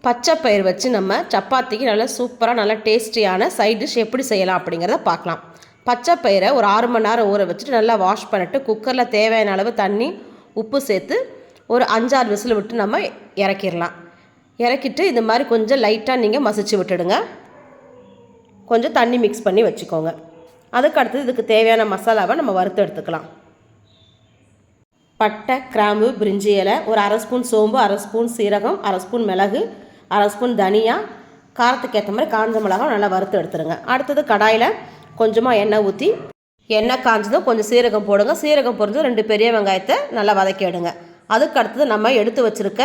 பச்சை பயிர் வச்சு நம்ம சப்பாத்திக்கு நல்லா சூப்பராக நல்லா டேஸ்டியான சைட் டிஷ் எப்படி செய்யலாம் அப்படிங்கிறத பார்க்கலாம். பச்சை பயிரை ஒரு 6 மணி நேரம் ஊற வச்சுட்டு நல்லா வாஷ் பண்ணிட்டு குக்கரில் தேவையான அளவு தண்ணி உப்பு சேர்த்து ஒரு 5-6 விசில் விட்டு நம்ம இறக்கிடலாம். இறக்கிட்டு இந்த மாதிரி கொஞ்சம் லைட்டாக நீங்கள் மசிச்சு விட்டுடுங்க. கொஞ்சம் தண்ணி மிக்ஸ் பண்ணி வச்சுக்கோங்க. அதுக்கு அடுத்தது இதுக்கு தேவையான மசாலாவை நம்ம வறுத்து எடுத்துக்கலாம். பட்டை, கிராம்பு, பிரிஞ்சி இலை, ஒரு 1/2 ஸ்பூன் சோம்பு, 1/2 ஸ்பூன் சீரகம், 1/2 ஸ்பூன் மிளகு, 1/2 ஸ்பூன் தனியா, காரத்துக்கு ஏற்ற மாதிரி காஞ்ச மிளகாய் நல்லா வறுத்து எடுத்துருங்க. அடுத்தது கடாயில் கொஞ்சமாக எண்ணெய் ஊற்றி எண்ணெய் காஞ்சதும் கொஞ்சம் சீரகம் போடுங்க. சீரகம் பொரிஞ்சு 2 பெரிய வெங்காயத்தை நல்லா வதக்கி எடுங்க. அதுக்கு அடுத்தது நம்ம எடுத்து வச்சுருக்க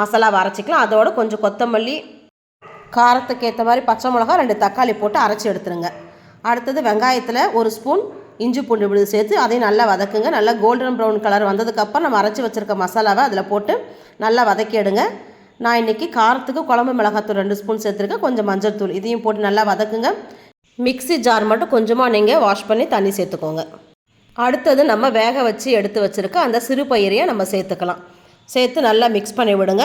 மசாலாவை அரைச்சிக்கலாம். அதோட கொஞ்சம் கொத்தமல்லி, காரத்துக்கு ஏற்ற மாதிரி பச்சை மிளகாய், 2 தக்காளி போட்டு அரைச்சி எடுத்துருங்க. அடுத்தது வெங்காயத்தில் 1 ஸ்பூன் இஞ்சி பூண்டு விழுது சேர்த்து அதையும் நல்லா வதக்குங்க. நல்லா கோல்டன் ப்ரௌன் கலர் வந்ததுக்கப்புறம் நம்ம அரைச்சி வச்சுருக்க மசாலாவை அதில் போட்டு நல்லா வதக்கி எடுங்க. நான் இன்றைக்கி காரத்துக்கு குழம்பு மிளகாத்தூள் 2 ஸ்பூன் சேர்த்துருக்கேன். கொஞ்சம் மஞ்சள் தூள் இதையும் போட்டு நல்லா வதக்குங்க. மிக்ஸி ஜார் மட்டும் கொஞ்சமாக நீங்கள் வாஷ் பண்ணி தண்ணி சேர்த்துக்கோங்க. அடுத்தது நம்ம வேக வச்சு எடுத்து வச்சுருக்க அந்த சிறு பயிரையை நம்ம சேர்த்துக்கலாம். சேர்த்து நல்லா மிக்ஸ் பண்ணி விடுங்க.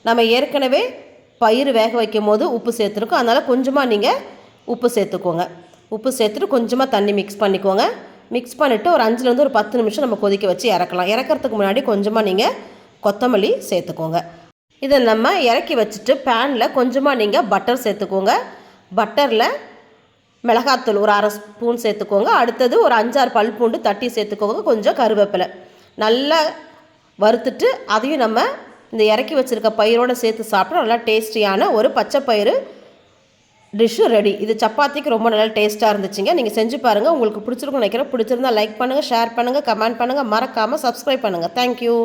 நம்ம ஏற்கனவே பயிர் வேக வைக்கும் போது உப்பு சேர்த்துருக்கோம். அதனால் கொஞ்சமாக நீங்கள் உப்பு சேர்த்துக்கோங்க. உப்பு சேர்த்துட்டு கொஞ்சமாக தண்ணி மிக்ஸ் பண்ணிக்கோங்க. மிக்ஸ் பண்ணிவிட்டு ஒரு 5லேருந்து ஒரு 10 நிமிஷம் நம்ம கொதிக்க வச்சு இறக்கலாம். இறக்கிறதுக்கு முன்னாடி கொஞ்சமாக நீங்கள் கொத்தமல்லி சேர்த்துக்கோங்க. இதை நம்ம இறக்கி வச்சுட்டு பேனில் கொஞ்சமாக நீங்கள் பட்டர் சேர்த்துக்கோங்க. பட்டரில் மிளகாத்தூள் ஒரு 1/2 ஸ்பூன் சேர்த்துக்கோங்க. அடுத்தது ஒரு 5-6 பல் பூண்டு தட்டி சேர்த்துக்கோங்க. கொஞ்சம் கருவேப்பிலை நல்லா வறுத்துட்டு அதையும் நம்ம இந்த இறக்கி வச்சுருக்க பயிரோடு சேர்த்து சாப்பிட்டா நல்லா டேஸ்டியான ஒரு பச்சை பயிறு டிஷ்ஷு ரெடி. இது சப்பாத்திக்கு ரொம்ப நல்லா டேஸ்ட்டாக இருந்துச்சுங்க. நீங்கள் செஞ்சு பாருங்கள். உங்களுக்கு பிடிச்சிருக்குன்னு நினைக்கிறேன். பிடிச்சிருந்தா லைக் பண்ணுங்கள், ஷேர் பண்ணுங்கள், கமெண்ட் பண்ணுங்கள், மறக்காமல் சப்ஸ்கிரைப் பண்ணுங்கள். தேங்க்யூ.